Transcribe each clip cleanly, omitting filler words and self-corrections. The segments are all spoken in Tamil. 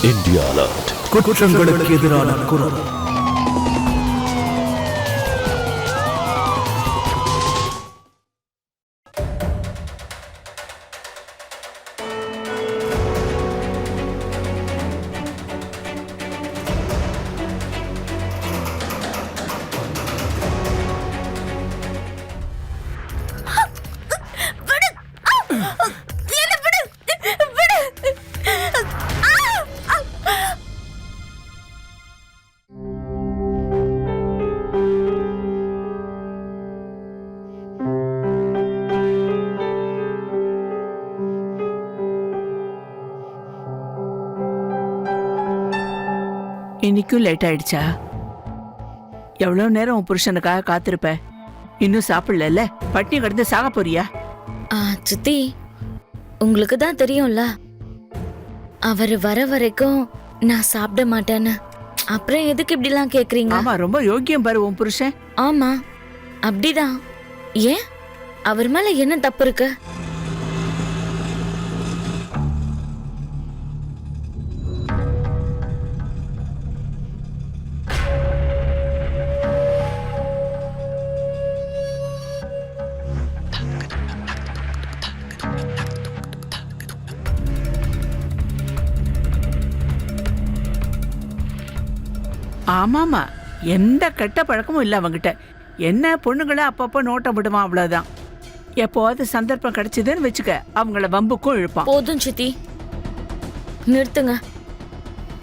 India Alert. குற்றங்களுக்கு எதிரான குரல். இன்னைக்கும் லேட் ஆயிடுச்சா? எவ்வளவு நேரம் உன் புருஷனுக்காக காத்திருப்ப? இன்னும் சாப்பிடல, பட்டினி கிடந்து சாக போறியா? சித்தி, உங்களுக்கு தான் தெரியும்ல அவர் வர வரைக்கும் நான் சாப்பிட மாட்டேன்னு. அப்புறம் எதுக்கு இப்படிலாம் கேக்குறீங்க? ஆமா, ரொம்ப யோக்கியம் பாரு உன் புருஷன். ஆமா, அப்படிதான். ஏன் அவர் மேல என்ன தப்பு இருக்கு? ஆமாமா, எந்த கெட்ட பழக்கமும் இல்லை அவங்கிட்ட. என்ன பொண்ணுங்களை அப்பப்போ நோட்டம் விடுவான், அவ்வளவுதான். எப்போது சந்தர்ப்பம் கிடைச்சதுன்னு வச்சுக்க, அவங்கள வம்புக்கும் இழுப்பான். போதும் சித்தி, நிறுத்துங்க.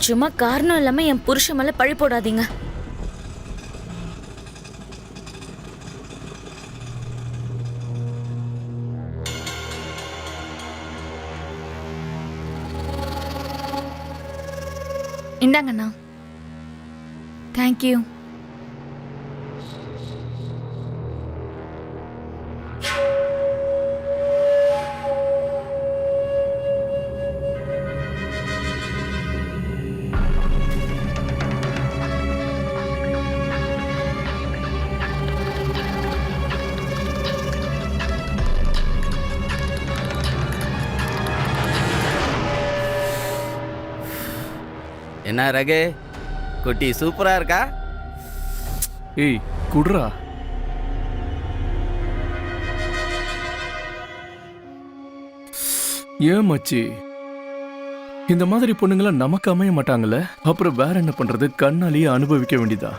சும்மா காரணம் இல்லாம என் புருஷன் மேல பழி போடாதீங்க. இந்தாங்கண்ணா. தேங்க்யூ. என்ன ரகு, குட்டி சூப்பரா இருக்கா? ஏய் குட்ரா. ஏன் மச்சி, இந்த மாதிரி பொண்ணுங்கள நமக்கு அமைய மாட்டாங்கல்ல? அப்புறம் வேற என்ன பண்றது? கண்ணாலேயே அனுபவிக்க வேண்டியதா?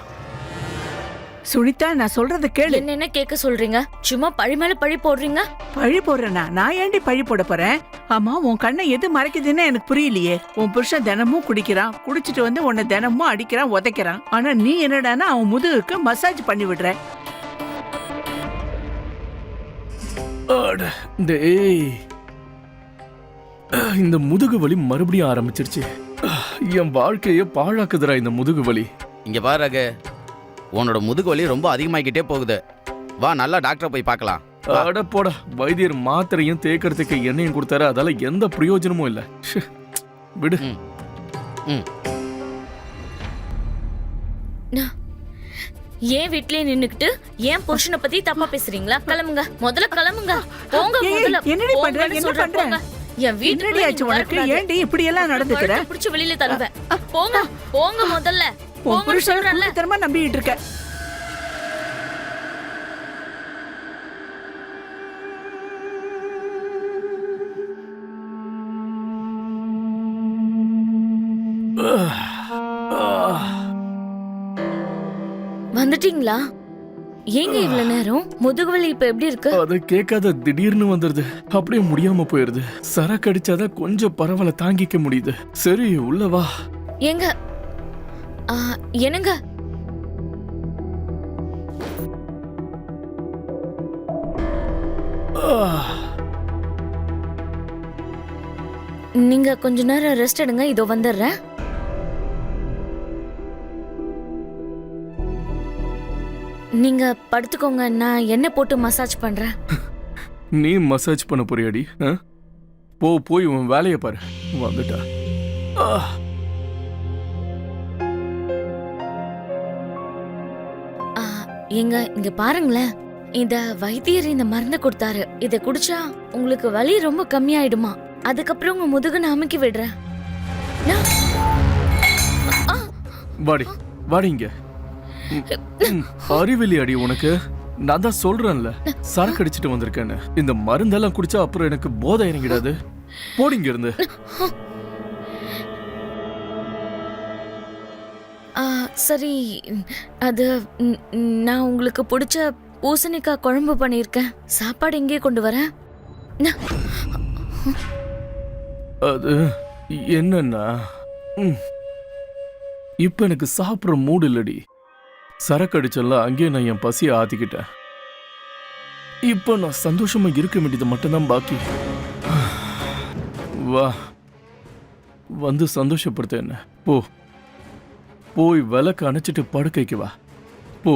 சுனிதா, நான் சொல்றத கேளு. என்ன கேட்க சொல்றீங்க? சும்மா பழி மேல பழி போடுறீங்க. பழி போடுறேனா? நான் ஏண்டி பழி போட போறேன்? ஆமா, உன் கண்ணை எது மறைக்குதுன்னு எனக்கு புரியலையே. உன் புருஷன் தினமும் குடிக்கிறான், குடிச்சிட்டு வந்து உன்னை தினமும் அடிக்கிறான், உதைக்கிறான். ஆனா நீ என்னடானா அவன் முதுகுக்கு மசாஜ் பண்ணி விடுற. டேய், இந்த முதுகு வலி மறுபடியும் ஆரம்பிச்சிருச்சு. என் வாழ்க்கைய பாழாக்குதுடா இந்த முதுகு வலி. இங்க பாரு ரகு, உன்னோட முதுகு வலி ரொம்ப அதிகமாகிக்கிட்டே போகுது. வா, நல்லா டாக்டரை போய் பார்க்கலாம். அட போடா, வைத்தியர் மாத்திரையும் தேய்க்கிறதுக்கு எண்ணெயும் கொடுத்தாரு, அதால எந்த பிரயோஜனமும் இல்ல. விடு. ஏன் வீட்லயே நின்னுக்கிட்டு ஏன் புருஷனை பத்தி தப்பா பேசுறீங்களா? கிளம்புங்க, முதல்ல கிளம்புங்க. போங்க, முதல்ல. என்னடி பண்ற? என்ன பண்ற? என் வீட்டுக்கு உனக்கு ஏண்டி இப்படி எல்லாம் நடந்துக்கிற? பிடிச்சு வெளியில தள்ளுவேன். போங்க போங்க, முதல்ல. உன் புருஷன் தரமா நம்பிட்டு இருக்க. வந்துட்டீங்களா? ஏங்க இவ்வளவு நேரம்? முதுகுவலி இப்ப எப்படி இருக்கு? அத கேட்காத, திடீர்னு வந்துருது. அப்படியே முடியாம போயிருது. சரக்கு அடிச்சாதான் கொஞ்சம் பரவாயில்ல, தாங்கிக்க முடியுது. சரி, உள்ள வா. ஏங்க, என்னங்க? நீங்க கொஞ்ச நேரம் ரெஸ்ட் எடுங்க, இதோ வந்துடுறேன். நீங்க படுத்துக்கோங்க, நான் எண்ணெய் போட்டு மசாஜ் பண்றேன். நீ மசாஜ் பண்ண போறியாடி? போய் உன் வேலையை பாரு. வந்துட்டா. ஏங்க, இங்க பாருங்களேன். இந்த வைத்தியர் இந்த மருந்தை கொடுத்தாரு. இத குடிச்சா உங்களுக்கு வலி ரொம்ப கம்மியாயிடுமா. அதுக்கப்புறம் உங்க முதுகு நான் அமுக்கி விடுறேன். வாடி வாடி இங்க. அறிவிலி அடி உனக்கு. நான் தான் சொல்றேன்ல சரக்கு அடிச்சிட்டு வந்திருக்கேன்னு. இந்த மருந்தெல்லாம் குடிச்சா அப்புறம் எனக்கு போதை இறங்கிடாது. போடிங்க இருந்து. சரி, அது நான் உங்களுக்கு பிடிச்ச பூசணிக்காய் குழம்பு பண்ணியிருக்கேன். சாப்பாடு இங்கே கொண்டு வரேன். அது என்னன்னா இப்ப எனக்கு சாப்பிட்ற மூடு இல்லடி. சரக்கு அடிச்செல்லாம் அங்கேயே நான் என் பசியை ஆத்திக்கிட்டேன். இப்ப நான் சந்தோஷமா இருக்க வேண்டியது மட்டும்தான் பாக்கி. வா வந்து சந்தோஷப்படுத்த என்ன. போ போய் விளக்கு அணைச்சிட்டு படுக்கைக்கு வா. போ.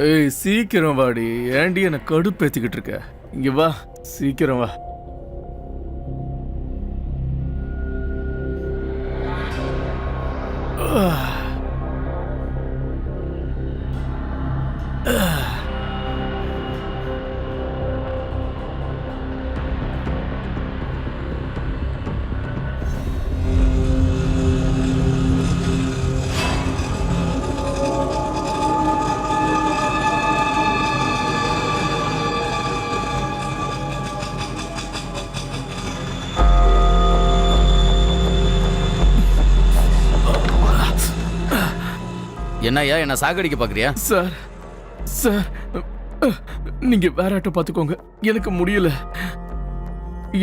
ஏய் சீக்கிரம் வாடி. ஏண்டி என்ன கடுப்பேத்திக்கிட்டு இருக்க? இங்க வா சீக்கிரம் வா. என்னய்யா என்ன சாகடிக்க பாக்குறியா? சார் சார் நீங்க வேற ஆட்டோ பாத்துக்கோங்க. எனக்கு முடியல.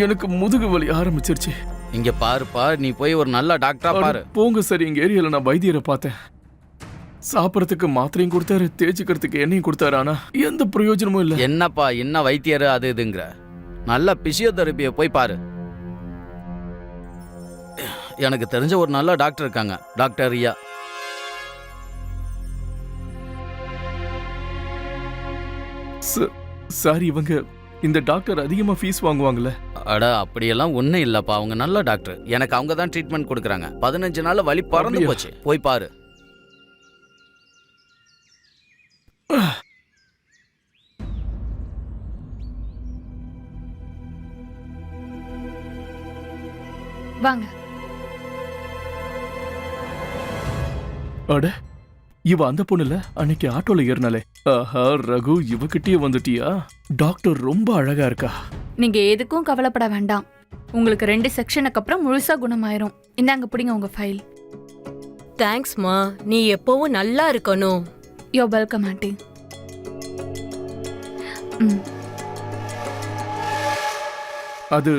எனக்கு முதுகு வலி ஆரம்பிச்சிருச்சு. இங்க பாருப்பா, நீ போய் ஒரு நல்ல டாக்டரா பாரு. போங்க சார். எங்க ஏரியால நான் வைத்தியரை பார்த்தேன். சாப்பிடறதுக்கு மாத்திரையும் கொடுத்தாரு, தேய்ச்சிக்கிறதுக்கு எண்ணெயும் கொடுத்தாரு. ஆனா எந்த பிரயோஜனமும் இல்ல. என்னப்பா என்ன வைத்தியரு அது இதுங்கிற? நல்ல பிசியோதெரபியை போய் பாரு. எனக்கு தெரிஞ்ச ஒரு நல்ல டாக்டர் இருக்காங்க, டாக்டர் ரியா. சார் இவங்க இந்த டாக்டர் அதிகமா ஃபீஸ் வாங்குவாங்கல்ல? அட அப்படியெல்லாம் ஒன்றும் இல்லப்பா, அவங்க நல்ல டாக்டர். எனக்கு அவங்க தான் ட்ரீட்மெண்ட் கொடுக்குறாங்க. 15 நாள் வலி பறந்து போச்சு. போய் பாரு. வாங்க. அட இவ அந்த பொண்ணு இல்ல அன்னைக்கு ஆட்டோல ஏறினாலே? ஆஹா ரகு, இவகிட்டயே வந்துட்டியா? டாக்டர் ரொம்ப அழகா இருக்கா. நீங்க எதுக்கும் கவலைப்பட வேண்டாம். உங்களுக்கு 2 செக்ஷனுக்கு அப்புறம் முழுசா குணமாயிரும். இந்தாங்க பிடிங்க உங்க ஃபைல். தேங்க்ஸ்மா, நீ எப்பவும் நல்லா இருக்கணும். யோ வெல்கம் ஆண்டி. அது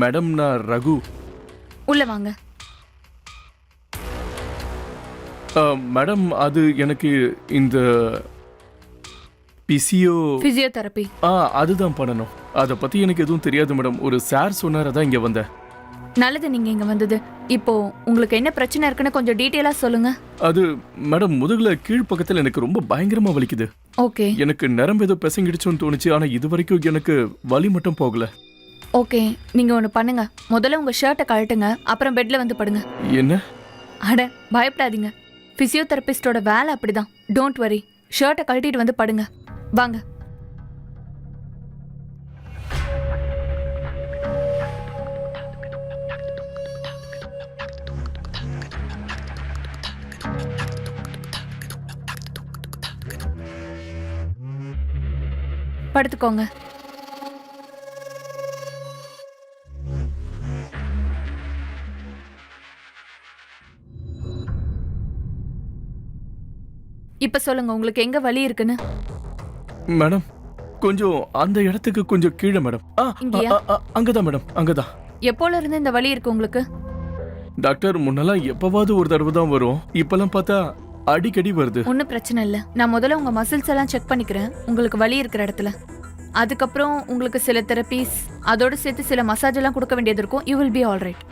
மேடம், நான் ரகு. உள்ள வாங்க. மேடம் அது எனக்கு இந்த பிசியோதெரபி அதுதான் பண்ணணும். அதை பத்தி எனக்கு எதுவும் தெரியாது மேடம். ஒரு சார் சொன்னார், அதான் இங்க வந்தேன். நல்லது நீங்க இங்க வந்தது. இப்போ உங்களுக்கு என்ன பிரச்சனை இருக்குன்னு கொஞ்சம் டீட்டெயிலா சொல்லுங்க. அது மேடம் முதுகுல கீழ் பக்கத்துல எனக்கு ரொம்ப பயங்கரமா வலிக்குது. ஓகே. எனக்கு நரம்பு ஏதோ பிசங்கிடுச்சோன்னு தோணுச்சு. ஆனா இது வரைக்கும் எனக்கு வலி மட்டும் போகல. ஓகே, நீங்க ஒண்ணு பண்ணுங்க. முதல்ல உங்க ஷர்ட்டை கழட்டுங்க, அப்புறம் பெட்ல வந்து படுங்க. என்ன? அட பயப்படாதீங்க. பிசியோதெரபிஸ்டோட வேலை அப்படிதான். Don't worry. ஷர்ட்டை கழட்டிட்டு வந்து படுங்க. வாங்க. படுத்துக்கோங்க. இப்ப சொல்லுங்க, உங்களுக்கு எங்க வலி இருக்குன்னு? மேடம் கொஞ்சம் அந்த இடத்துக்கு கொஞ்சம் கீழே மேடம். இங்கயா? அங்கதான் மேடம், அங்கதான். எப்போல இருந்து இந்த வலி இருக்கு உங்களுக்கு? டாக்டர் முன்னெல்லாம் எப்பவாவது ஒரு தடவை தான் வரும். இப்பெல்லாம் பார்த்தா அடிக்கடி வருது. ஒன்றும் பிரச்சனை இல்லை. நான் முதல்ல உங்க மசில்ஸ் எல்லாம் செக் பண்ணிக்கிறேன், உங்களுக்கு வலி இருக்கிற இடத்துல. அதுக்கப்புறம் உங்களுக்கு சில தெரப்பீஸ், அதோட சேர்த்து சில மசாஜ் எல்லாம் கொடுக்க வேண்டியது இருக்கும். You will be all right.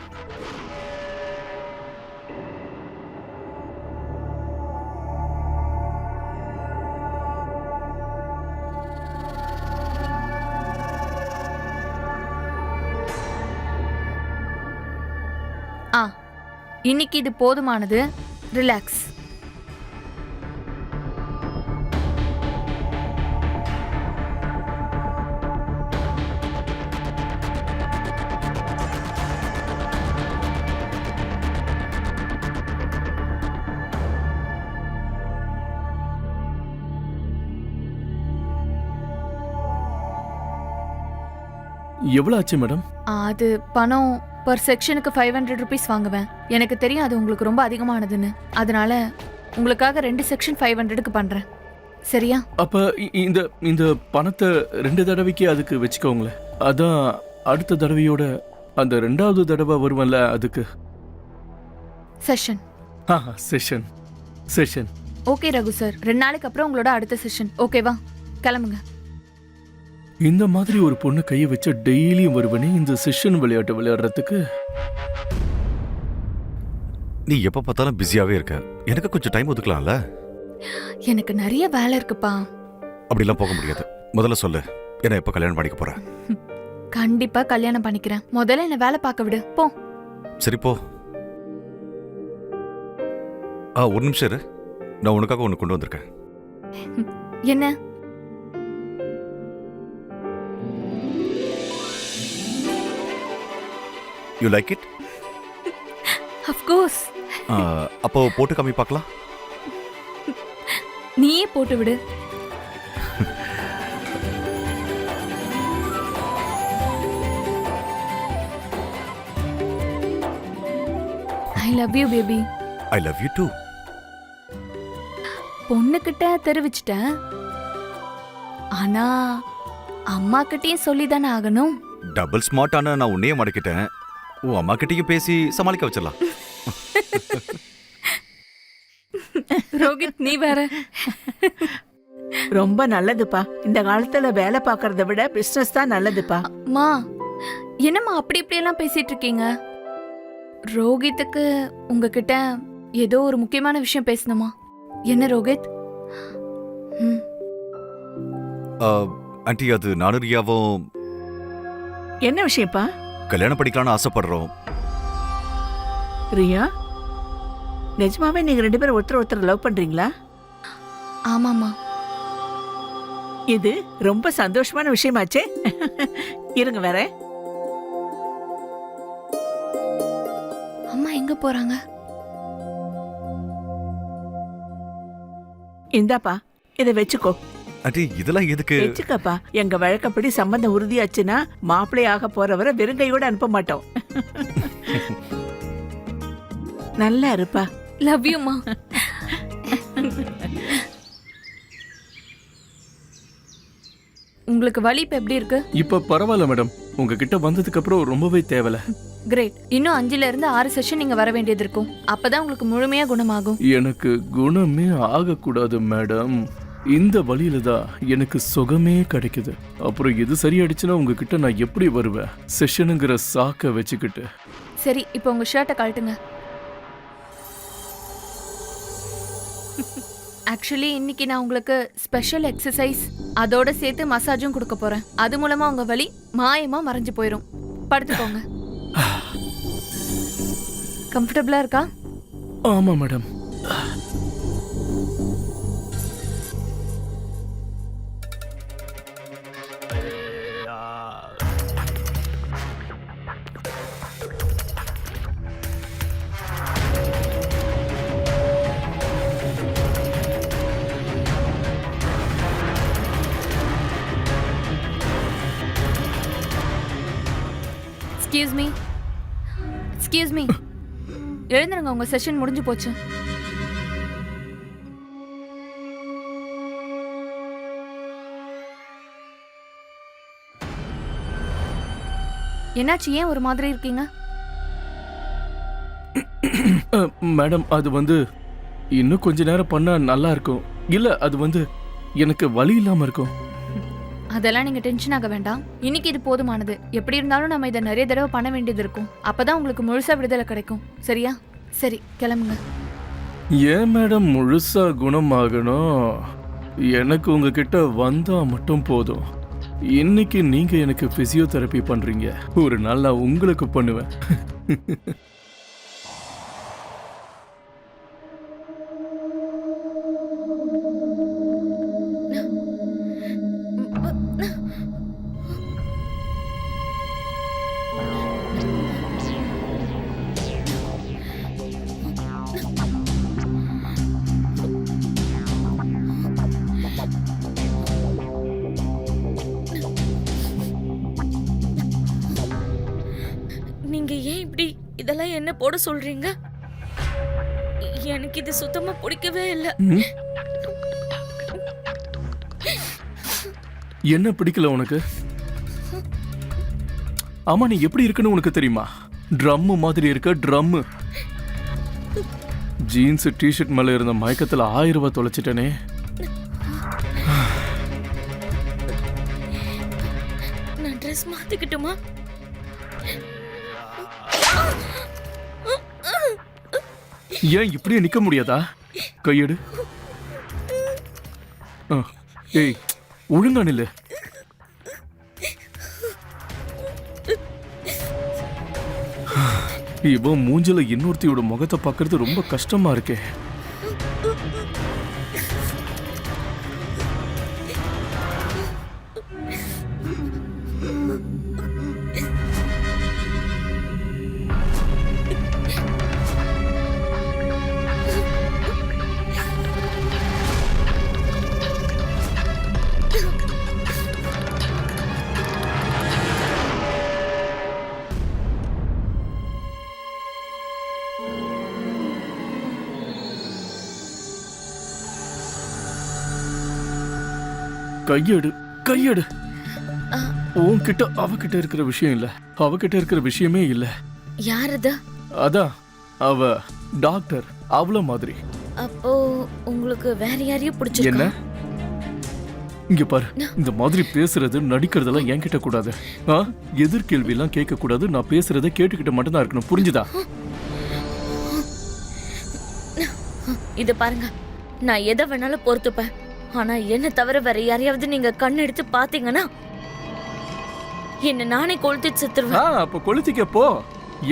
இன்னைக்கு இது போதுமானது. ரிலாக்ஸ். எவ்வளவு ஆச்சு மேடம்? அது பணம் பர் செக்ஷனுக்கு 500 ருபீஸ் வாங்குவேன். எனக்கு தெரியும் அது உங்களுக்கு ரொம்ப அதிகமானதுன்னு. அதனால உங்களுக்காக 2 செக்ஷன் 500க்கு பண்றேன். சரியா? அப்ப இந்த இந்த பணத்தை 2 தடவைக்கு அதுக்கு வச்சுக்கோங்களேன். அதான் அடுத்த தடவையோட அந்த 2வது தடவை வருவன்ல அதுக்கு. Session. Session session. Okay Raghu sir, 2 நாளைக்கு அப்புறம் உங்களோட அடுத்த செஷன். ஓகேவா? கிளம்புங்க. இந்த மாதிரி ஒரு பொண்ணு கையை வச்ச டெய்லியும் வருவனே இந்த செஷன் விளையாட்டு விளையாடுறதுக்கு. நீ எப்ப பார்த்தாலும் பிஸியாவே இருக்க. எனக்கு கொஞ்சம் டைம் ஒதுக்கலாம்ல? எனக்கு நிறைய வேலை இருக்குப்பா. அப்படிலாம் போக முடியாது. முதல்ல சொல்லு, என்ன எப்ப கல்யாணம் பண்ணிக்க போற? கண்டிப்பா கல்யாணம் பண்ணிக்கிறேன். முதல்ல என்ன வேலை பார்க்க விடு. போ. சரி போ. ஒரு நிமிஷம் இரு, நான் உனக்காக ஒன்று கொண்டு வந்திருக்கேன். என்ன? You like it? Of course. அப்போ போட்டு காமி பார்க்கலாம். நீயே போட்டு விடு. I love you baby. I love you too. பொண்ணுகிட்ட தெரிவிச்சிட்டேன். ஆனா அம்மா கிட்டயும் சொல்லிதானே ஆகணும். டபுள் ஸ்மார்ட்டான நான் உன்னையே மடக்கிட்டேன். உன் அம்மா கிட்டயும் பேசி சமாளிக்க வச்சிடலாம். ரோஹித் நீ வேற. ரொம்ப நல்லதுப்பா. இந்த காலத்துல வேலை பார்க்கறத விட பிசினஸ் தான் நல்லதுப்பா. மா என்னம்மா அப்படி இப்படி எல்லாம் பேசிட்டு இருக்கீங்க? ரோஹித்துக்கு உங்ககிட்ட ஏதோ ஒரு முக்கியமான விஷயம் பேசணுமா? என்ன ரோஹித்? ஆண்டி, அது நானும் ரியாவும் என்ன விஷயப்பா? கல்யாணம் படிக்கலாம்னு ஆசைப்படுறோம். ரியா, நிஜமாவே நீங்க 2 பேரும் ஒருத்தர் லவ் பண்றீங்களா? ஆமாமா. இது ரொம்ப சந்தோஷமான விஷயமாச்சே. இருங்க வேற. அம்மா எங்க போறாங்க? இந்தாப்பா, இதை வச்சுக்கோ. ஆண்டி, இதெல்லாம் எதுக்கு? வச்சுக்கப்பா. எங்க வழக்கப்படி சம்பந்தம் உறுதியாச்சுன்னா மாப்பிள்ளையாக போறவரை வெறுங்கையோட அனுப்ப மாட்டோம். நல்லா இருப்பா. லவ் யூ மா. உங்களுக்கு வலி இப்ப எப்படி இருக்கு? இப்ப பரவாயில்ல மேடம். உங்ககிட்ட வந்ததுக்கு அப்புறம் ரொம்பவே தேவல. கிரேட். இன்னும் 5ல இருந்து 6 செஷன் நீங்க வர வேண்டியது இருக்கும். அப்பதான் உங்களுக்கு முழுமையா குணமாகும். எனக்கு குணமே ஆகக்கூடாது மேடம். இந்த வழியில தான் எனக்கு சுகமே கிடைக்குது. அப்புறம் எது சரியாயிடுச்சுன்னா உங்ககிட்ட நான் எப்படி வருவேன்? செஷனுங்கிற சாக்க வச்சுக்கிட்டு. சரி, இப்போ உங்க ஷர்ட்டை கழட்டுங்க. ஆக்சுவலி இன்னைக்கு நான் உங்களுக்கு ஸ்பெஷல் எக்ஸசைஸ் அதோட சேர்த்து மசாஜும் கொடுக்க போறேன். அது மூலமா உங்க வலி மாயமா மறைஞ்சு போயிடும். படுத்துக்கோங்க. கம்ஃபர்டபுளா இருக்கா? ஆமா மேடம். Excuse me. எழுந்துருங்க, உங்க செஷன் முடிஞ்சு போச்சு. என்னாச்சு? ஏன் ஒரு மாதிரி இருக்கீங்க? மேடம், அது இன்னும் கொஞ்ச நேரம் பண்ணா நல்லா இருக்கும். இல்ல, அது எனக்கு வலி இல்லாம இருக்கும். அதெல்லாம் நீங்க டென்ஷன் ஆக வேண்டாம். இன்னைக்கு இது போதுமானது. எப்படி இருந்தாலும் நம்ம இதை நிறைய தடவை பண்ண வேண்டியது இருக்கும். அப்பதான் உங்களுக்கு முழுசா விடுதலை கிடைக்கும். சரியா? சரி, கிளம்புங்க. ஏன் மேடம் முழுசா குணமாகணும்? எனக்கு உங்ககிட்ட வந்தா மட்டும் போதும். இன்னைக்கு நீங்க எனக்கு பிசியோதெரபி பண்றீங்க. ஒரு நாள் நான் உங்களுக்கு பண்ணுவேன். இதெல்லாம் என்ன போட சொல்றீங்க? எனக்கு இது சுத்தமா பிடிக்கவே இல்ல. ம்? என்ன பிடிக்கல உனக்கு? ஆமா, நீ எப்படி இருக்குன்னு உனக்கு தெரியுமா? ட்ரம் மாதிரி இருக்க, ட்ரம். ஜீன்ஸ் டிஷர்ட் மேல இருந்த மயக்கத்துல 1000 ரூபாய் தொலைச்சிட்டனே. நான் ட்ரெஸ் மாத்திக்கிட்டுமா? ஏன் இப்படியே நிக்க முடியாதா? கையெடு. ஏய், ஒழுங்கா நில்லு. இவன் மூஞ்சில இன்னொருத்தியோட முகத்தை பார்க்கறது ரொம்ப கஷ்டமா இருக்கே. கையெடு, கையெடு. உன்கிட்ட அவகிட்ட இருக்கிற விஷயம் இல்ல, அவகிட்ட இருக்கிற விஷயமே இல்ல. யார் அது? அதான் அவ டாக்டர், அவள மாதிரி. அப்போ உங்களுக்கு வேற யாரையும் என்ன? பிடிச்சிருக்கா? இங்க பாரு, இந்த மாதிரி பேசுறது நடிக்கிறதெல்லாம் என்கிட்ட கூடாது. எதிர்கேள்வி எல்லாம் கேட்க கூடாது. நான் பேசுறதை கேட்டுக்கிட்ட மட்டும் தான் இருக்கணும், புரிஞ்சுதா? இது பாருங்க, நான் எதை வேணாலும் பொறுத்துப்பேன். ஆனா என்ன தவிர வேற யாரையாவது நீங்க கண் எடுத்து பாத்தீங்கன்னா என்ன நானே கொளுத்தி செத்துருவேன். அப்ப கொளுத்திக்க போ.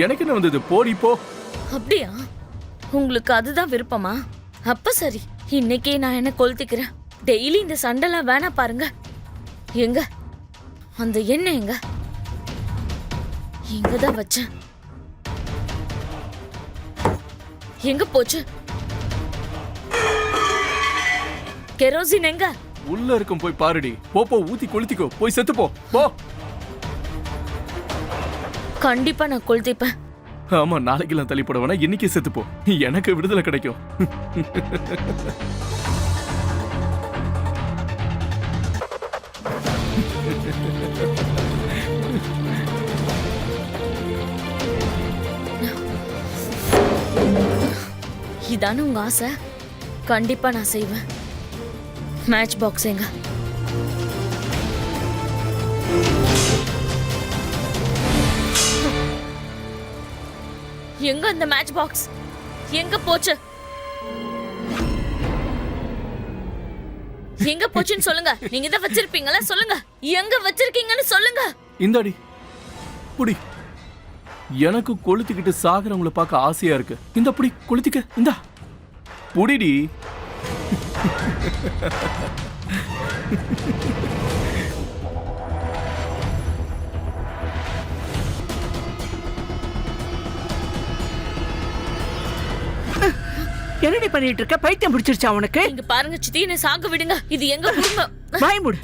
எனக்கு என்ன வந்தது? போடி போ. அப்படியா? உங்களுக்கு அதுதான் விருப்பமா? அப்ப சரி, இன்னைக்கே நான் என்ன கொளுத்திக்கிறேன். டெய்லி இந்த சண்டைலாம் வேணா பாருங்க. எங்க அந்த எண்ணெய் எங்க? இங்கதான் வச்சேன். எங்க போச்சு? கெரோசின் எங்க? உள்ள இருக்கும், போய் பாருடி. போ போ, ஊத்தி கொளுத்திக்கோ. போய் செத்து போ. போ. கண்டிப்பா நான் கொளுத்திப்பேன். ஆமா, நாளைக்கெல்லாம் தள்ளிப்பட வேணா, இன்னைக்கு செத்து போ. எனக்கு விடுதலை கிடைக்கும். இதானே உங்க ஆசை? கண்டிப்பா நான் செய்வேன். மேட்ச் பாக்ஸ் எங்க? எங்க அந்த மேட்ச் பாக்ஸ்? எங்க போச்சு? எங்க போச்சுன்னு சொல்லுங்க. நீங்க இத வச்சிருப்பீங்களா? சொல்லுங்க. எங்க வச்சிருக்கீங்கன்னு சொல்லுங்க. இந்தாடி புடி. எனக்கு கொளுத்திக்கிட்டு சாகுறவங்கள பார்க்க ஆசையா இருக்கு. இந்த புடி, கொளுத்திக்க. இந்தா புடிடி. என்னடி பண்ணிட்டு இருக்க? பைத்தியம் பிடிச்சிருச்சா உனக்கு? இங்க பாருங்க சித்தி, என்ன சாக விடுங்க. இது எங்க குடும்பம். வாய் மூடு.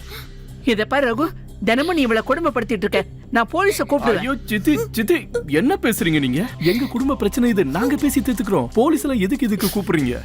இத பாரு ரகு, தினமும் நீ இவளை கொடுமைப்படுத்திட்டு இருக்க. நான் போலீஸ கூப்பிடுறேன். ஐயோ சித்தி, சித்தி என்ன பேசுறீங்க நீங்க? எங்க குடும்ப பிரச்சனை இது. நாங்க பேசி தீர்த்துக்கிறோம். போலீஸ் எல்லாம் எதுக்கு கூப்பிடுறீங்க?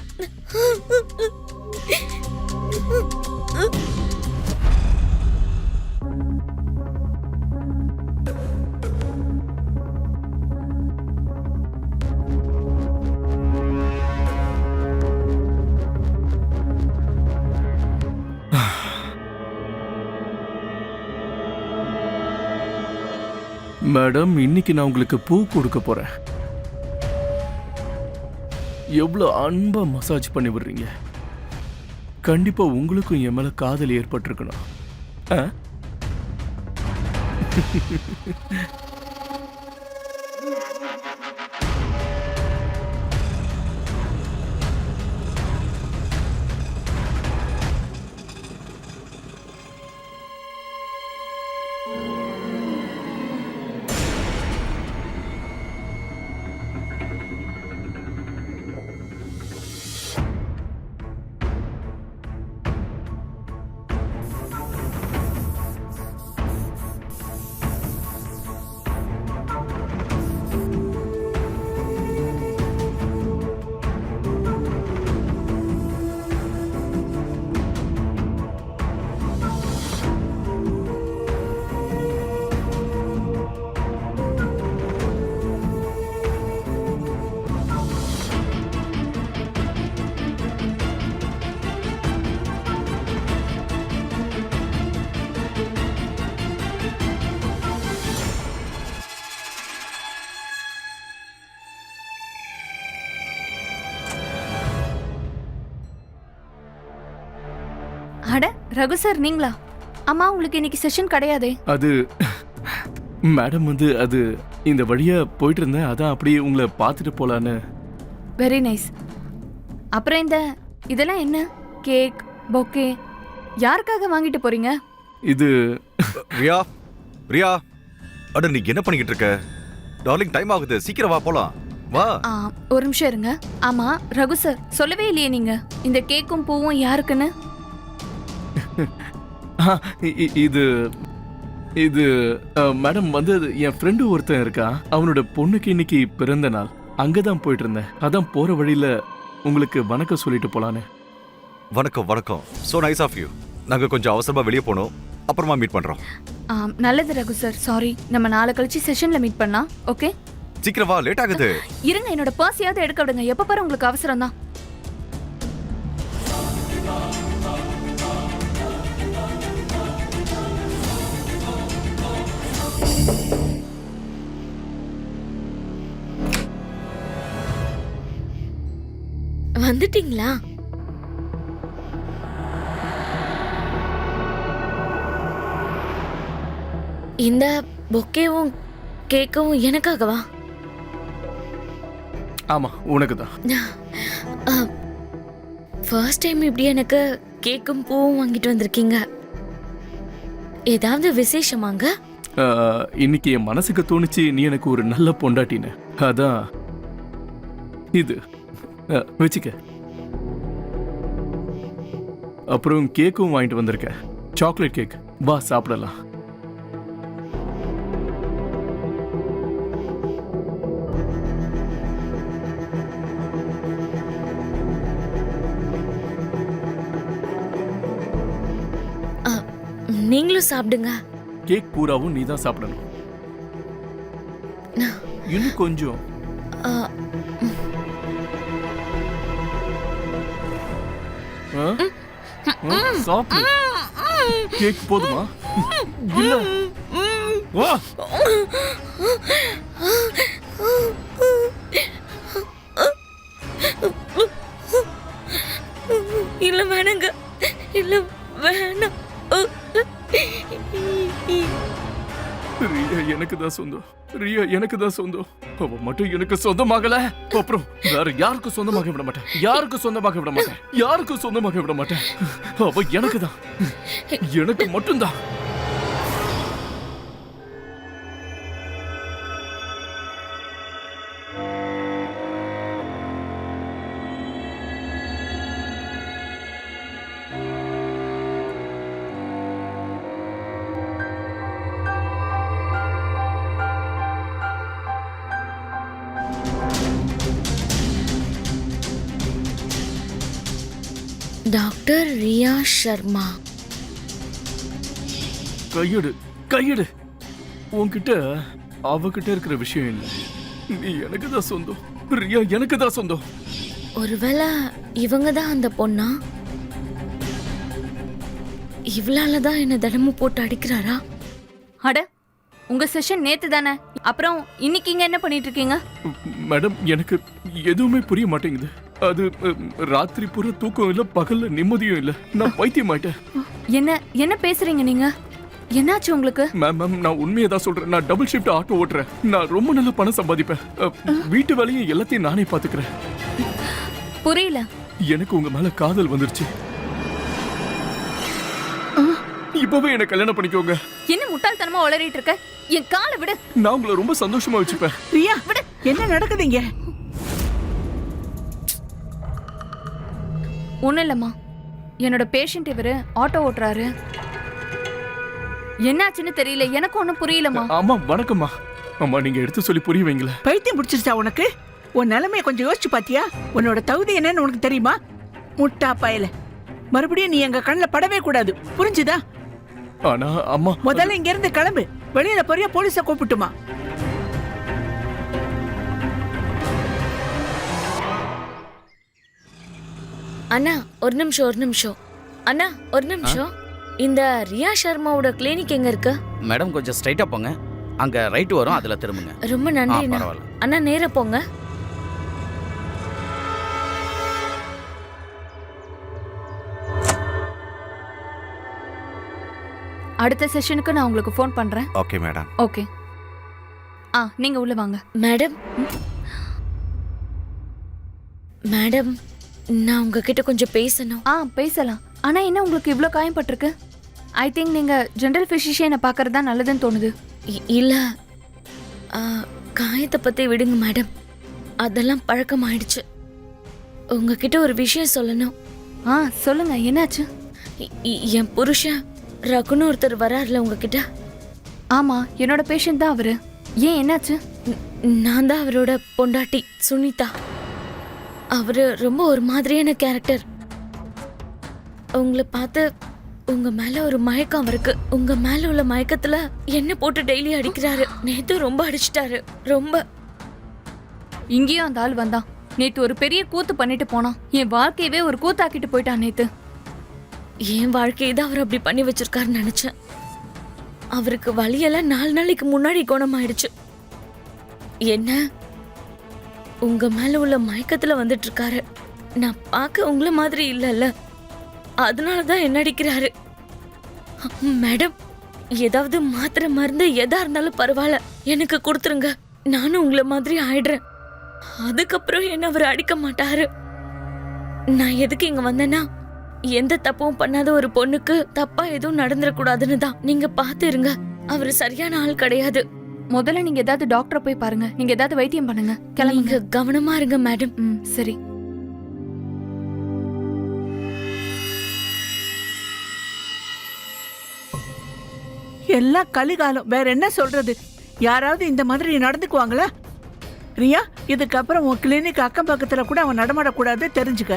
மேடம், இன்னைக்கு நான் உங்களுக்கு பூ கொடுக்க போறேன். எவ்வளவு அன்பா மசாஜ் பண்ணி விடுறீங்க. கண்டிப்பா உங்களுக்கும் என் மேல காதல் ஏற்பட்டிருக்கணும். ரகு சார் நீங்களா? அம்மா உங்களுக்கு இன்னைக்கு செஷன் கிடையாதே. அது மேடம் வந்து அது இந்த வழியா போயிட்டு இருந்தேன், அதான் அப்படியே உங்களை பார்த்துட்டு போலான்னு. Very nice. அப்புறம் இதெல்லாம் என்ன? கேக், பொக்கே யாருக்காக வாங்கிட்டு போறீங்க? இது ரியா ரியா, அட நீ என்ன பண்ணிக்கிட்டு இருக்க? டார்லிங் டைம் ஆகுது, சீக்கிரம் வா போலாம். வா. ஒரு நிமிஷம் இருங்க. ஆமா ரகு சார் சொல்லவே இல்லையே நீங்க இந்த கேக்கும் பூவும் யாருக்குன்னு. இது இது மேடம் வந்து என் ஃப்ரெண்டு ஒருத்தன் இருக்கான், அவனோட பொண்ணுக்கு இன்னைக்கு பிறந்த நாள். அங்கதான் போயிட்டு இருந்தேன், அதான் போற வழியில உங்களுக்கு வணக்கம் சொல்லிட்டு போலான்னு. வணக்கம் வணக்கம். So nice of you. நாங்க கொஞ்சம் அவசரமா வெளியே போனோம், அப்புறமா மீட் பண்றோம். நல்லது ரகு சார், சாரி. நம்ம நாளை கழிச்சு செஷன்ல மீட் பண்ணலாம். ஓகே சீக்கிரம் வா, லேட் ஆகுது. இருங்க, என்னோட பர்ஸையாவது எடுக்க விடுங்க. எப்ப பாரு உங்களுக்கு அவசரம் தான். வந்துட்டீங்களா? இந்த பொக்கேவும் கேக்கும் எனக்காகவா? ஆமா உனக்கு தான். ஃபர்ஸ்ட் டைம் இப்படி எனக்கு கேக்கும் பூவும் வாங்கிட்டு வந்திருக்கீங்க. ஏதாவது விசேஷமாங்க? இன்னைக்கு என் மனசுக்கு தோணுச்சு நீ எனக்கு ஒரு நல்ல பொண்டாட்டின்னு, அதான் இது வச்சுக்க. அப்புறம் கேக்கும் வாங்கிட்டு வந்திருக்கேன், சாக்லேட் கேக். வா சாப்பிடலாம். நீங்களும் சாப்பிடுங்க. கேக் பூராவும் நீ தான் சாப்பிடணும். இன்னும் கொஞ்சம். சாப்பிடு. கேக் போதுமா? இல்ல வா. இல்ல வேணாங்க, இல்ல வேணாம். ரியா எனக்கு தான் சொந்தம், ரியா எனக்கு தான் சொந்தம். அவ மட்டும் எனக்கு சொந்தமாகல, அப்புறம் வேற யாருக்கும் சொந்தமாக விட மாட்டேன், யாருக்கும் சொந்தமாக விட மாட்டேன், யாருக்கும் சொந்தமாக விட மாட்டேன். அவ எனக்கு தான், எனக்கு மட்டும்தான். டாக்டர் ரியா சர்மா. கையெடு கையெடு. உன்கிட்ட அவகிட்ட இருக்கிற விஷயம் இல்லை, நீ எனக்கு தான் சொந்தம், ரியா எனக்கு தான் சொந்தம். ஒருவேளை இவங்க தான் அந்த பொண்ணா? இவளால தான் என்ன தினமும் போட்டு அடிக்கிறாரா? அட உங்க செஷன் நேத்து தானே, அப்புறம் இன்னைக்கு இங்க என்ன பண்ணிட்டு இருக்கீங்க? மேடம் எனக்கு எதுவுமே புரிய மாட்டேங்குது. அது ராத்திரி பூரா தூக்கம் இல்ல, பகல்ல நிம்மதியும் இல்ல, நான் பைத்தியமாயிட்டேன். என்ன பேசுறீங்க நீங்க? என்னாச்சு உங்களுக்கு? மேம் நான் உண்மையை தான் சொல்றேன், நான் டபுள் ஷிஃப்ட் ஆட்டோ ஓட்டுறேன், நான் ரொம்ப நல்ல பணம் சம்பாதிப்பேன், வீட்டு வேலையும் எல்லாத்தையும் நானே பாத்துக்கிறேன். புரியல. எனக்கு உங்க மேல காதல் வந்துருச்சு, இப்பவே என்ன கல்யாணம் பண்ணிக்கோங்க. என்ன முட்டாள்தனமா உளறிட்டு இருக்க? என் காலை விடு. நான் உங்களை ரொம்ப சந்தோஷமா வச்சுப்பேன். ரியா விடு. என்ன நடக்குதுங்க? ஒண்ணும் இல்லம்மா, என்னோட பேஷண்ட் இவரு ஆட்டோ ஓட்டுறாரு. என்னாச்சுன்னு தெரியல, எனக்கு ஒண்ணும் புரியலம்மா. ஆமா வணக்கம்மா. அம்மா நீங்க எடுத்து சொல்லி புரிய வைங்களேன். பைத்தியம் பிடிச்சிருச்சா உனக்கு? உன் நிலைமைய கொஞ்சம் யோசிச்சு பாத்தியா? உன்னோட தகுதி என்னன்னு உனக்கு தெரியுமா? முட்டா பயல, மறுபடியும் நீ எங்க கண்ணுல படவே கூடாது, புரிஞ்சுதா? ஆனா அம்மா, முதல்ல இங்க இருந்து கிளம்பு. வெளியில போறியா போலீஸ கூப்பிட்டுமா? அண்ணா ஒரு நிமிஷம். அண்ணா ஒரு நிமிஷம். இந்த ரியா சர்மாவோட கிளினிக் எங்க இருக்கு? மேடம் கொஞ்சம் ஸ்ட்ரைட்டா போங்க, அங்க ரைட் வரும், அதுல திரும்புங்க. ரொம்ப நன்றி அண்ணா. பரவாயில்ல. அண்ணா நேரா போங்க. அடுத்த செஷனுக்கு நான் உங்களுக்கு ஃபோன் பண்றேன். Okay madam. ஓகே. நீங்க உள்ள வாங்க. மேடம் மேடம், நான் உங்ககிட்ட கொஞ்சம் பேசணும். பேசலாம். ஆனா என்ன உங்களுக்கு இவ்ளோ காயம் பட்டிருக்கு? ஐ திங்க் நீங்க ஜெனரல் பிசிஷியனை பார்க்கறது தான் நல்லதுன்னு தோணுது. இல்ல, காயத்தை பத்தி விடுங்க மேடம், அதெல்லாம் பழக்கமாயிடுச்சு. உங்ககிட்ட ஒரு விஷயம் சொல்லணும். சொல்லுங்க, என்னாச்சு? என் புருஷன் ரகுன்னு ஒருத்தர் வராருல உங்ககிட்ட. ஆமா, என்னோட பேஷண்ட் தான் அவரு. ஏன், என்னாச்சு? நான் தான் அவரோட பொண்டாட்டி சுனிதா. அவரு ரொம்ப ஒரு மாதிரியான கேரக்டர். உங்களை பார்த்து உங்க மேல ஒரு மயக்கம் அவருக்கு. உங்க மேல உள்ள மயக்கத்துல என்ன போட்டு டெய்லி அடிக்கிறாரு. நேத்து ரொம்ப அடிச்சிட்டாரு, ரொம்ப. இங்கேயும் அந்த ஆள் வந்தான். நேத்து ஒரு பெரிய கூத்து பண்ணிட்டு போனான். என் வாழ்க்கையவே ஒரு கூத்தாக்கிட்டு போயிட்டான் நேத்து. என் வாழ்க்கையை தான் அவர் அப்படி பண்ணி வச்சிருக்காருன்னு நினைச்சேன். அவருக்கு வலியெல்லாம் 4 நாளைக்கு முன்னாடி குணமாயிடுச்சு. என்ன, உங்க மேல உள்ள மயக்கத்துல வந்துட்டு இருக்காரு. நான் பார்க்க உங்கள மாதிரி இல்லைல்ல, அதனாலதான் என்ன அடிக்கிறாரு. மேடம், ஏதாவது மாத்திரை மருந்து எதா இருந்தாலும் பரவாயில்ல, எனக்கு கொடுத்துருங்க. நானும் உங்களை மாதிரி ஆயிடுறேன். அதுக்கப்புறம் என்ன அவர் அடிக்க மாட்டாரு. நான் எதுக்கு இங்க வந்தேன்னா, எந்த தப்பும் பண்ணாத ஒரு பொண்ணுக்கு தப்பா எதுவும் நடந்துடக்கூடாதுன்னு தான். நீங்க பாத்து இருங்க, அவரு சரியான ஆள் கிடையாது. முதல்ல நீங்க ஏதாவது டாக்டரை போய் பாருங்க. நீங்க ஏதாவது வைத்தியம் பண்ணுங்க. கிளம்புங்க, கவனமா இருங்க மேடம். சரி. எல்லாம் கலிகாலம், வேற என்ன சொல்றது? யாராவது இந்த மாதிரி நடந்துக்குவாங்களா? ரியா, இதுக்கப்புறம் உன் கிளினிக் அக்கம் பக்கத்துல கூட அவன் நடமாடக்கூடாது, தெரிஞ்சுக்க.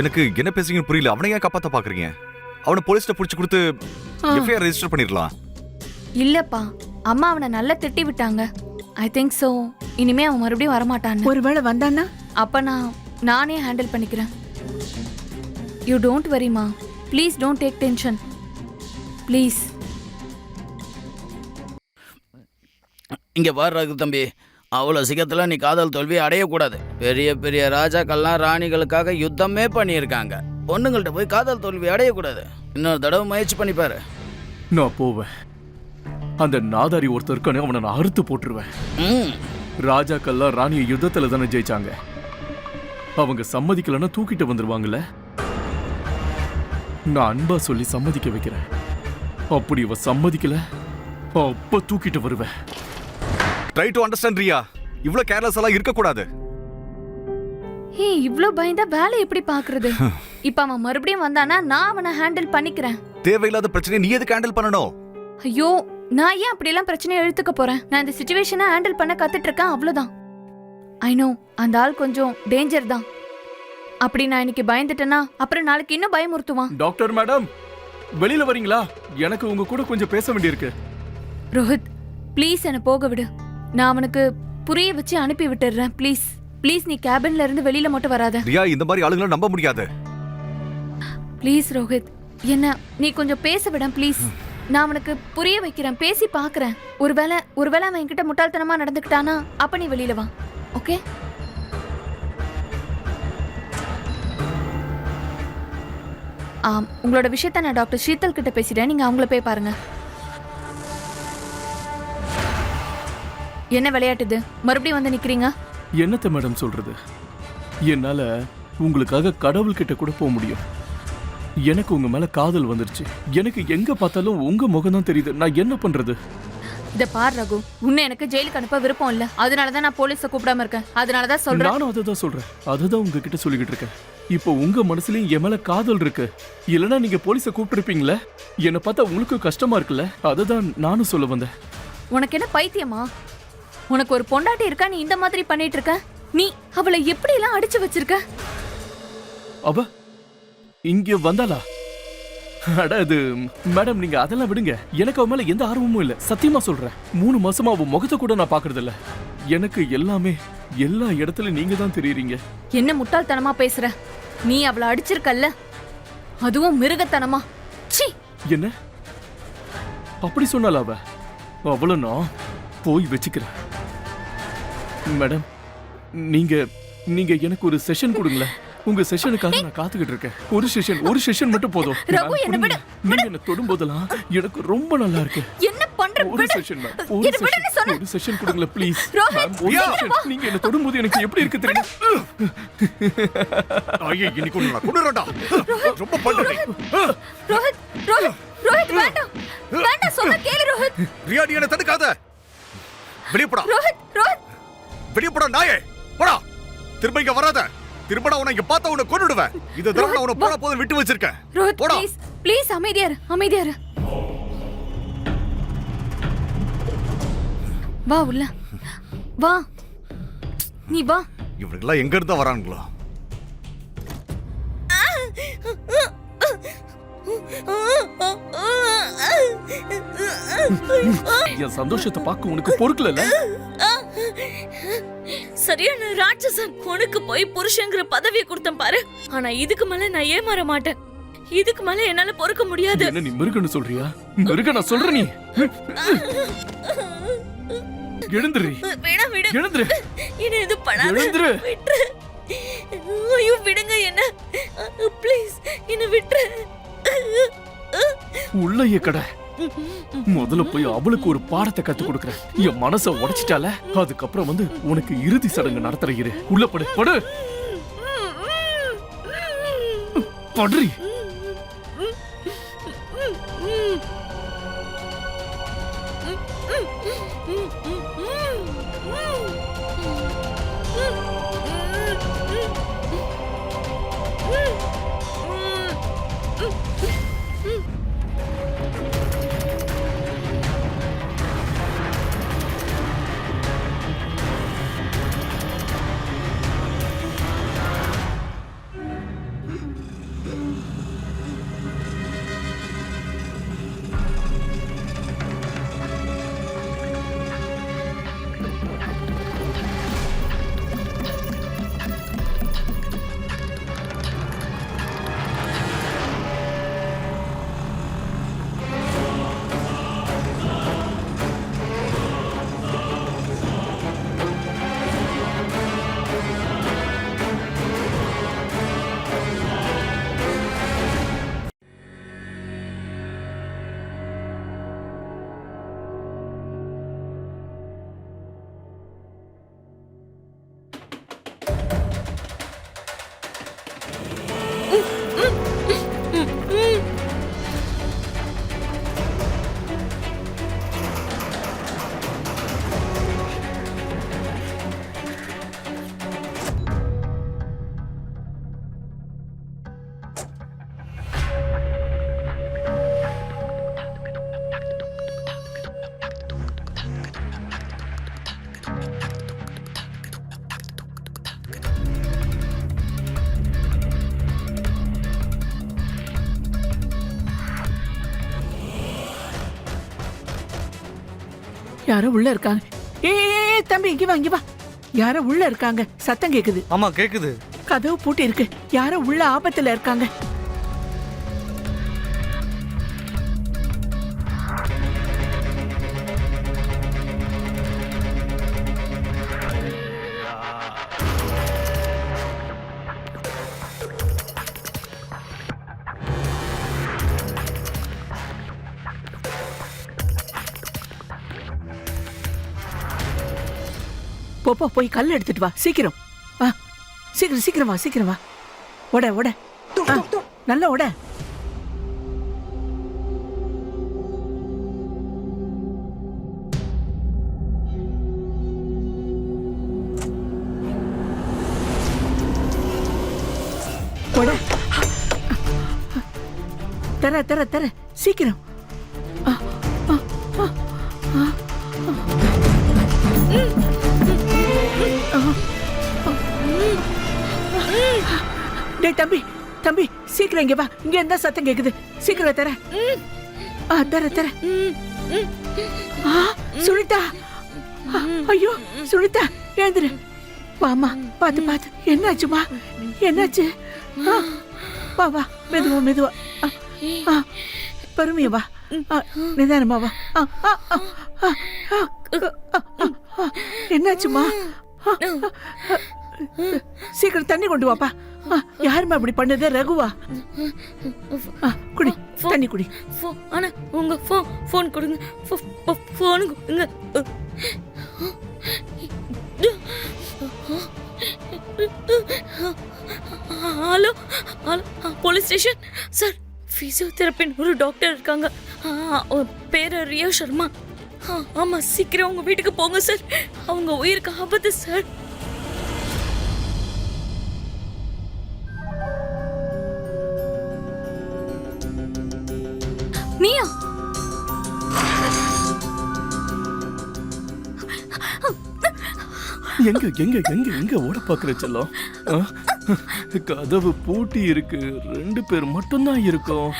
எனக்கு என்ன பேசுறீங்கன்னு புரியல. அவனை ஏன் காப்பாத்த பாக்குறீங்க? அவனை போலீஸ்ல புடிச்சு கொடுத்து எஃப்ஐஆர் ரெஜிஸ்டர் பண்ணிடலாம். இல்லப்பா, அம்மா அவனை நல்லா திட்டி விட்டாங்க. I think so. இனிமே அவன் மறுபடியும் வரமாட்டான்னு. ஒருவேளை வந்தான்னா அப்ப நானே ஹேண்டில் பண்ணிக்கிறேன். யூ டோன்ட் வரிமா. Please don't take tension. Please. இங்க பாரு ரகு தம்பி, அவ்வளோ சீக்கிரத்தில் நீ காதல் தோல்வி அடையக்கூடாது. பெரிய பெரிய ராஜாக்கள்லாம் ராணிகளுக்காக யுத்தமே பண்ணியிருக்காங்க. பொண்ணுங்கள்ட்ட போய் காதல் தோல்வி அடையக்கூடாது. இன்னொரு தடவை முயற்சி பண்ணிப்பாரு. நான் போவேன். அந்த நாதாரி ஒருத்தர் இருக்கானே, அவனை நான் அறுத்து போட்டுருவேன். ராஜாக்கள்லாம் ராணியை யுத்தத்துல தானே ஜெயிச்சாங்க. அவங்க சம்மதிக்கலன்னா தூக்கிட்டு வந்துருவாங்கல்ல. நான் அன்பா சொல்லி சம்மதிக்க வைக்கிறேன். அப்படி இவ சம்மதிக்கல, அப்ப தூக்கிட்டு வருவேன். Try to understand Riya. இவ்வளவு கேர்லெஸ் எல்லாம் இருக்க கூடாது. இவ்ளோ பயந்தா வேலை எப்படி பாக்குறது? இப்ப அவன் மறுபடியும் வந்தானா நான் அவனை ஹேண்டில் பண்ணிக்கிறேன். தேவையில்லாத பிரச்சனை நீ எதுக்கு ஹேண்டில் பண்ணணும்? ஐயோ, நான் ஏன் அப்படி எல்லாம் பிரச்சனையை இழுத்துக்க போறேன்? நான் இந்த சிச்சுவேஷனை ஹேண்டில் பண்ண கத்துட்டு இருக்கேன், அவ்வளவுதான். ஐ நோ, அந்த ஆள் கொஞ்சம் டேஞ்சர் தான். அப்படி நான் இன்னைக்கு பயந்துட்டேன்னா அப்புறம் நாளைக்கு இன்னும் பயமுறுத்துவான். டாக்டர் மேடம், வெளியில வரீங்களா? எனக்கு உங்க கூட கொஞ்சம் பேச வேண்டியிருக்கு. ரோஹித், ப்ளீஸ் என்னை போக விடு. நான் அவனுக்கு புரிய வச்சு அனுப்பி விட்டுறேன். ப்ளீஸ் ப்ளீஸ், நீ கேபின்ல இருந்து வெளியில மட்டும் வராத. ரியா, இந்த மாதிரி ஆளுங்களை நம்ப முடியாது. ப்ளீஸ் ரோஹித், என்ன நீ கொஞ்சம் பேச விட ப்ளீஸ். நான் அவனுக்கு புரிய வைக்கிறேன், பேசி பாக்குறேன். ஒருவேளை அவன் என்கிட்ட முட்டாள்தனமா நடந்துக்கிட்டானா அப்ப நீ வெளியில வா, ஓகே? உங்களோட விஷயத்த நான் டாக்டர் ஷீதல் கிட்ட பேசிட்டேன். நீங்க அவங்கள போய் பாருங்க. என்ன விளையாட்டு இது? மறுபடியும் வந்து நிக்கிறீங்க. என்னத்த மேடம் சொல்றது? என்னால உங்களுக்காக கடவுள்கிட்ட கூட போக முடியும். எனக்கு உங்க மேல காதல் வந்துருச்சு. எனக்கு எங்க பார்த்தாலும் உங்க முகம் தான் தெரியுது. நான் என்ன பண்றது? இத பார் ரகு, உன்னை எனக்கு ஜெயிலுக்கு அனுப்ப விருப்பம் இல்ல. அதனாலதான் நான் போலீஸ கூப்பிடாம இருக்கேன். அதனாலதான் சொல்றேன். நானும் அததான் சொல்றேன். அததான் உங்ககிட்ட சொல்லிக்கிட்டு இருக்கேன். இப்போ உங்க மனசுலயும் என் மேல காதல் இருக்கு. இல்லனா நீங்க போலீஸ கூப்பிட்டுருப்பீங்களே. என்ன பார்த்தா உங்களுக்கு கஷ்டமா இருக்குல்ல? அததான் நானும் சொல்ல வந்தேன். உனக்கு என்ன பைத்தியமா? உனக்கு ஒரு பொண்டாட்டி இருக்கா, நீ இந்த மாதிரி பண்ணிட்டு இருக்க? நீ அவளை எப்படி எல்லாம் அடிச்சு வச்சிருக்க? அவ இங்க வந்தாளா? அட அது மேடம், நீங்க அதெல்லாம் விடுங்க. எனக்கு அவ மேல எந்த ஆர்வமும் இல்ல. சத்தியமா சொல்றேன். 3 மாசமா அவ முகத்தை கூட நான் பாக்குறது இல்ல. எனக்கு எல்லாமே எல்லா இடத்துலயும் நீங்க தான் தெரியுறீங்க. என்ன முட்டாள்தனமா பேசுற? நீ அவளை அடிச்சிருக்கல்ல, அதுவும் மிருகத்தனமா. சீ! என்ன அப்படி சொன்னால அவ? அவள நான் போய் வச்சுக்கிறேன். மேடம், நீங்க எனக்கு ஒரு செஷன் கொடுங்களேன். உங்க செஷனுக்காக நான் காத்துக்கிட்டு இருக்கேன். ஒரு செஷன் மட்டும் போதும். ரகு, என்னை விடு. நீங்க என்ன தொடும்போதெல்லாம் எனக்கு ரொம்ப நல்லா இருக்கு. என்ன பண்ற? ஒரு செஷன் ஒரு செஷன் கொடுங்களேன் ப்ளீஸ். நீங்க என்ன தொடும்போது எனக்கு எப்படி இருக்கு தெரியும்? ஐயே இன்னைக்கு ஒண்ணு நான் கொன்னுறேன்டா. ரொம்ப பண்றே. ரோஹித், ரோஹித், ரோஹித் வேண்டாம். வேண்டாம், சொன்னா கேளு ரோஹித். ரியா நீ என்ன தடுக்காத. வெளிய போடா. ரோஹித், ரோஹித். வெளிய போடா நாயே. போடா. திரும்ப இங்க வராத. திரும்ப உன்னை இங்க பார்த்தா உன்னை கொன்னுடுவேன். இந்த தடவை நான் உன்னை போன போதும் விட்டு வச்சிருக்கேன். ரோஹித் போடா. ப்ளீஸ், ப்ளீஸ் அமைதியா இரு, அமைதியா இரு. வா உள்ள. வா. நீ வா. இவனுங்கெல்லாம் எங்க இருந்தா வரானுங்களோ? என் சந்தோஷத்தை பார்க்க உனக்கு பொறுக்கல. சரியான ராட்சசன். உனக்கு போய் புருஷங்கிற பதவியை கொடுத்தேன் பாரு. ஆனா இதுக்கு மேல நான் ஏமாற மாட்டேன். இதுக்கு மேல என்னால பொறுக்க முடியாது. என்ன நீ மிருகன்னு சொல்றியா? மிருக நான் சொல்றேன். நீ எழுந்துரு. வேணா விடு. எழுந்துரு. என்ன இது பண்ணாத. எழுந்துரு. விட்டுரு. ஐயோ விடுங்க என்ன. ப்ளீஸ் என்ன விட்டுரு. உள்ளே கடை. முதல்ல போய் அவளுக்கு ஒரு பாடத்தை கத்து கொடுக்கறேன். என் மனசை உடைச்சிட்டால, அதுக்கப்புறம் வந்து உனக்கு இறுதி சடங்கு நடத்துற. இரு உள்ள படு. படு படுறி. யாரோ உள்ள இருக்காங்க. ஏய் தம்பி, இங்க வா, இங்க வா. யாரோ உள்ள இருக்காங்க. சத்தம் கேக்குது. ஆமா கேக்குது. கதவு பூட்டி இருக்கு. யாரோ உள்ள ஆபத்துல இருக்காங்க. போப்போ, போய் கல் எடுத்துட்டு வா. சீக்கிரம் வா. சீக்கிரம் சீக்கிரம் வா. சீக்கிரம் வா. ஓட ஓட. நல்லா ஓட. ஓட. தர தர தர. சீக்கிரம். டேய் தம்பி, தம்பி சீக்கிரம் இங்க வா. இங்க இருந்தா சத்தம் கேக்குது. சீக்கிரம் தர. தர தர. சுனிதா. ஐயோ சுனிதா, எழுந்துரு. வாமா, பாத்து பாத்து. என்னாச்சுமா? என்னாச்சு? வா வா, மெதுவா மெதுவா. பொறுமையா வா. நிதானமா வா. என்னாச்சுமா? சீக்கிரம் தண்ணி கொண்டு வாப்பா. யாரும்மா அப்படி பண்ணது? ரகுவா? குடி, தண்ணி குடி. ஆனா உங்க ஃபோன் கொடுங்க, ஃபோன் கொடுங்க. Hello hello, police station sir. பிசியோதெரபின்னு ஒரு டாக்டர் இருக்காங்க, பேரு ரியா சர்மா. ஆமா, சீக்கிரம் உங்க வீட்டுக்கு போங்க சார், அவங்க உயிருக்கு ஆபத்து சார். நீயா? எங்க எங்க எங்க எங்க ஓட பாக்குற செல்லம்? கதவு பூட்டி இருக்கு, 2 பேர் மட்டும்தான் இருக்கோம்.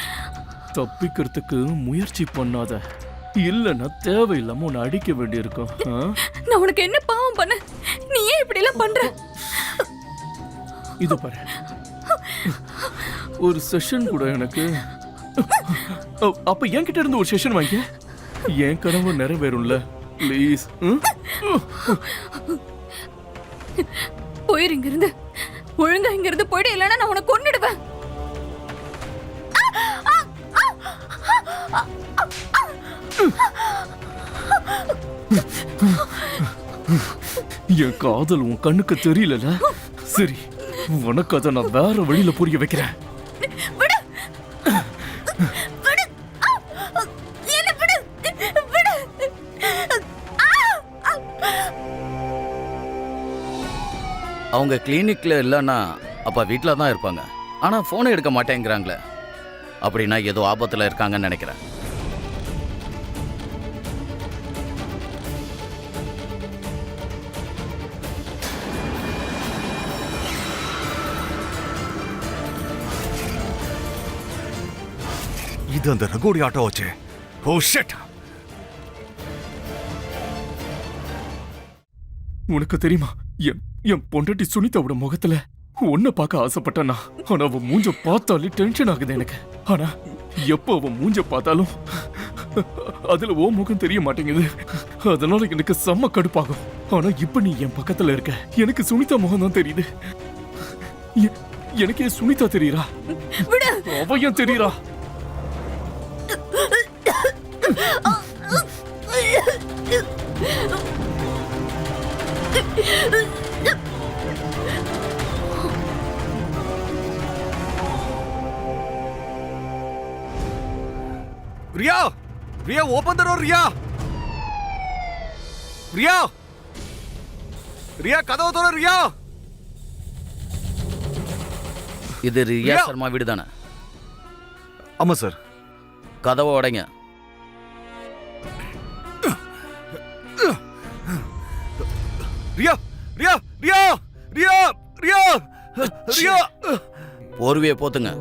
தப்பிக்கிறதுக்கு முயற்சி பண்ணாத, இல்லன்னா தேவையில்லாம உன்னை அடிக்க வேண்டியிருக்கும். நான் உனக்கு என்ன பாவம் பண்ண? நீ ஏன் இப்படி எல்லாம் பண்ற? இது பாரு, ஒரு செஷன் கூட எனக்கு. அப்ப என்கிட்ட இருந்து ஒரு செஷன் வாங்கி என் கனவு நிறைவேறும்ல, ப்ளீஸ். போயிரு இங்க இருந்து, ஒழுங்கா இங்க இருந்து போயிடு, இல்லைன்னா நான் உனக்கு கொன்னுடுவேன். என் காதல் உன் கண்ணுக்கு தெரியல. சரி, உனக்கு அதை நான் வேற வழியில புரிய வைக்கிறேன். அவங்க கிளினிக்ல இல்லைன்னா அப்பா வீட்டில் தான் இருப்பாங்க. ஆனால் ஃபோனை எடுக்க மாட்டேங்கிறாங்களே, அப்படின்னா ஏதோ ஆபத்தில் இருக்காங்கன்னு நினைக்கிறேன். இது அந்த ரகோடி ஆட்டோ வச்சு. Oh shit. உனக்கு தெரியுமா, என் பொண்டாட்டி சுனிதாவோட முகத்துல உன்னை பார்க்க ஆசைப்பட்டனா, ஆனா அவன் மூஞ்ச பார்த்தாலே டென்ஷன் ஆகுது எனக்கு. ஆனா எப்போ அவன் மூஞ்ச பார்த்தாலும் அதுல ஓ முகம் தெரிய மாட்டேங்குது, அதனால எனக்கு செம்ம கடுப்பாகும். ஆனா இப்ப நீ என் பக்கத்துல இருக்க, எனக்கு சுனிதா முகம் தான் தெரியுது. எனக்கே சுனிதா தெரியுறா, அவ ஏன் தெரியுறா? Riya, Riya open the door. Riya, Riya, Riya கதவு தோற. ரியா, இது ரியா சர்மா வீடு தானே? ஆமா சார். கதவை உடைங்க. ரியா, ரியா, ரியா, ரியா, ரியா, ரியா. போர்வையை போத்துங்க.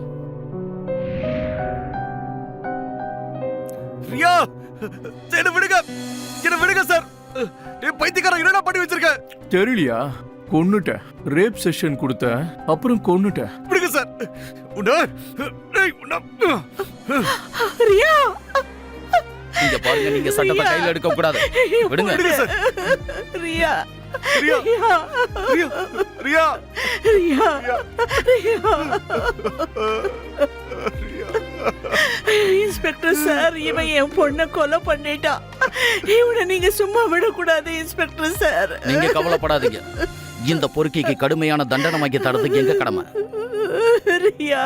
ரியா, என்ன விடுங்க, என்ன விடுங்க சார். நீ பைத்தியக்காரன் என்னடா பண்ணி வச்சிருக்க? தெரியலையா? கொன்னுட்ட, ரேப் செஷன் கொடுத்த, அப்புறம் கொன்னுட்ட. விடுங்க சார். ரியா, இங்க பாருங்க, நீங்க சட்டத்தை கையில எடுக்க கூடாது. விடுங்க. விடுங்க sir. Riya, Riya, Riya, Riya, Riya, Riya. Inspector sir, இவன் என் பொண்ணை கொலை பண்ணிட்டான். இவனை நீங்க சும்மா விடக்கூடாது இன்ஸ்பெக்டர் சார். நீங்க கவலைப்படாதீங்க, இந்த பொறுக்கிக்கு கடுமையான தண்டனை வாங்கி தரதுக்கு எங்க கடமை. ரியா.